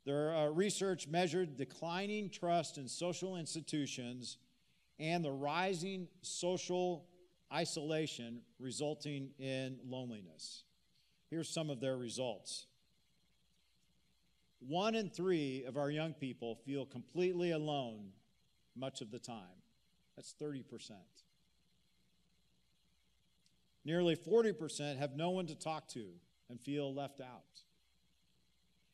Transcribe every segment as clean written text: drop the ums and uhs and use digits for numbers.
Their research measured declining trust in social institutions and the rising social isolation resulting in loneliness. Here's some of their results. 1 in 3 of our young people feel completely alone much of the time. That's 30%. Nearly 40% have no one to talk to and feel left out.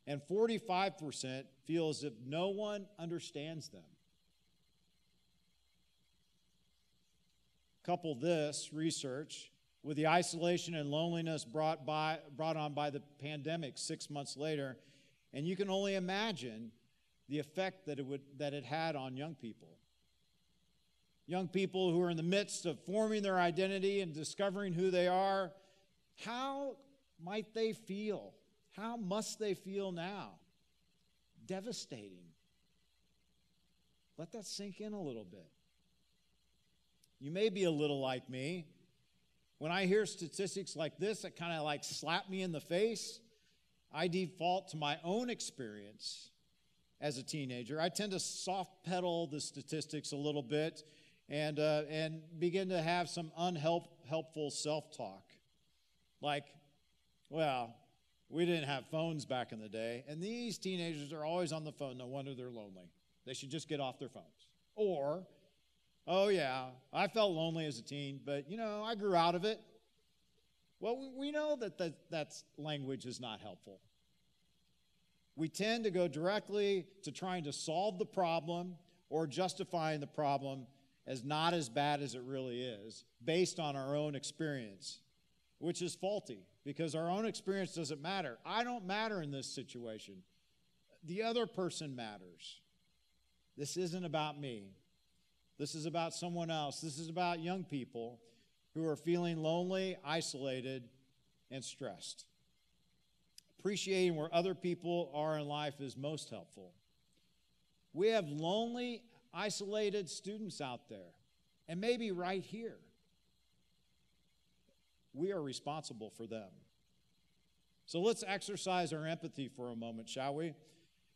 And 45% feel as if no one understands them. Couple this research with the isolation and loneliness brought on by the pandemic 6 months later, and you can only imagine the effect that it had on young people. Young people who are in the midst of forming their identity and discovering who they are, how might they feel? How must they feel now? Devastating. Let that sink in a little bit. You may be a little like me. When I hear statistics like this that kind of like slap me in the face, I default to my own experience as a teenager. I tend to soft pedal the statistics a little bit and begin to have some unhelpful self-talk. Like, well, we didn't have phones back in the day, and these teenagers are always on the phone. No wonder they're lonely. They should just get off their phones. Or, oh yeah, I felt lonely as a teen, but I grew out of it. Well, we know that language is not helpful. We tend to go directly to trying to solve the problem or justifying the problem as not as bad as it really is, based on our own experience, which is faulty, because our own experience doesn't matter. I don't matter in this situation. The other person matters. This isn't about me. This is about someone else. This is about young people who are feeling lonely, isolated, and stressed. Appreciating where other people are in life is most helpful. We have lonely, isolated students out there, and maybe right here. We are responsible for them. So let's exercise our empathy for a moment, shall we?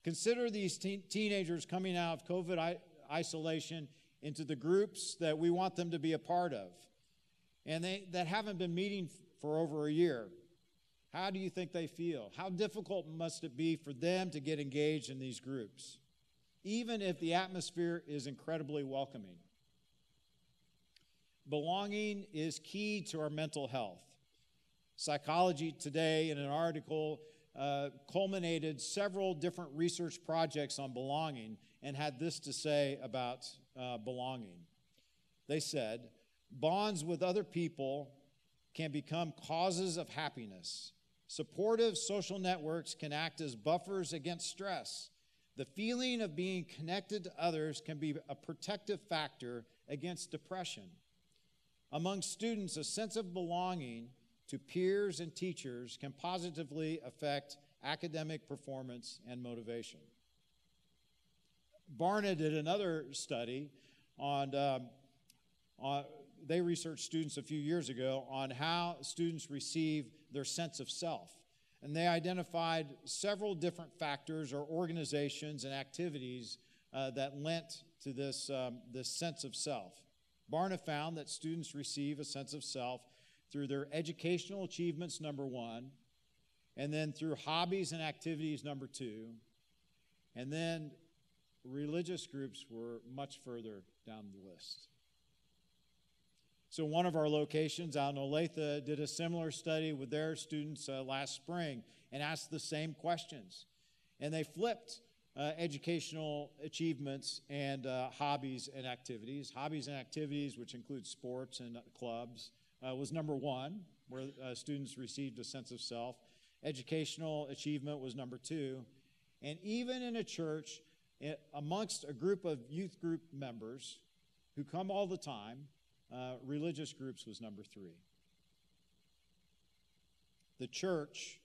Consider these teenagers coming out of COVID isolation into the groups that we want them to be a part of, and that haven't been meeting for over a year. How do you think they feel? How difficult must it be for them to get engaged in these groups, even if the atmosphere is incredibly welcoming? Belonging is key to our mental health. Psychology Today, in an article, culminated several different research projects on belonging and had this to say about belonging. They said, bonds with other people can become causes of happiness. Supportive social networks can act as buffers against stress. The feeling of being connected to others can be a protective factor against depression. Among students, a sense of belonging to peers and teachers can positively affect academic performance and motivation. Barna did another study they researched students a few years ago on how students receive their sense of self. And they identified several different factors or organizations and activities that lent to this sense of self. Barna found that students receive a sense of self through their educational achievements, number 1, and then through hobbies and activities, number 2, and then religious groups were much further down the list. So one of our locations out in Olathe did a similar study with their students last spring and asked the same questions. And they flipped educational achievements and hobbies and activities. Hobbies and activities, which include sports and clubs, was number 1, where students received a sense of self. Educational achievement was number 2. And even in a church, amongst a group of youth group members who come all the time, religious groups was number 3. The church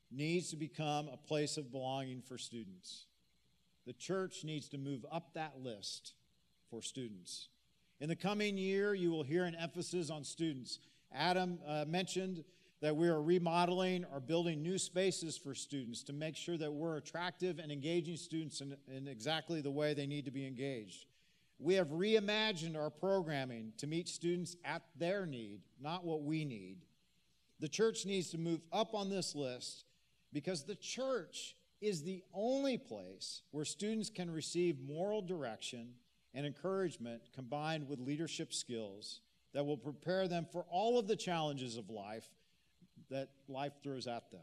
needs to become a place of belonging for students. The church needs to move up that list for students. In the coming year, you will hear an emphasis on students. Adam mentioned that we are remodeling or building new spaces for students to make sure that we're attractive and engaging students in exactly the way they need to be engaged. We have reimagined our programming to meet students at their need, not what we need. The church needs to move up on this list because the church is the only place where students can receive moral direction and encouragement combined with leadership skills that will prepare them for all of the challenges of life that life throws at them.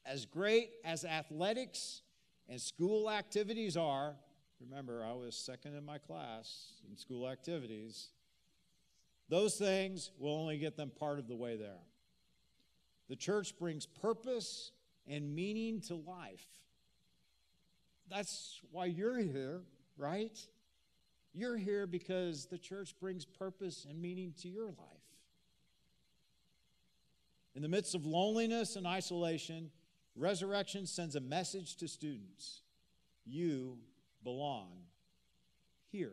As great as athletics and school activities are, remember, I was second in my class in school activities, those things will only get them part of the way there. The church brings purpose and meaning to life. That's why you're here, right? You're here because the church brings purpose and meaning to your life. In the midst of loneliness and isolation, Resurrection sends a message to students. You belong here.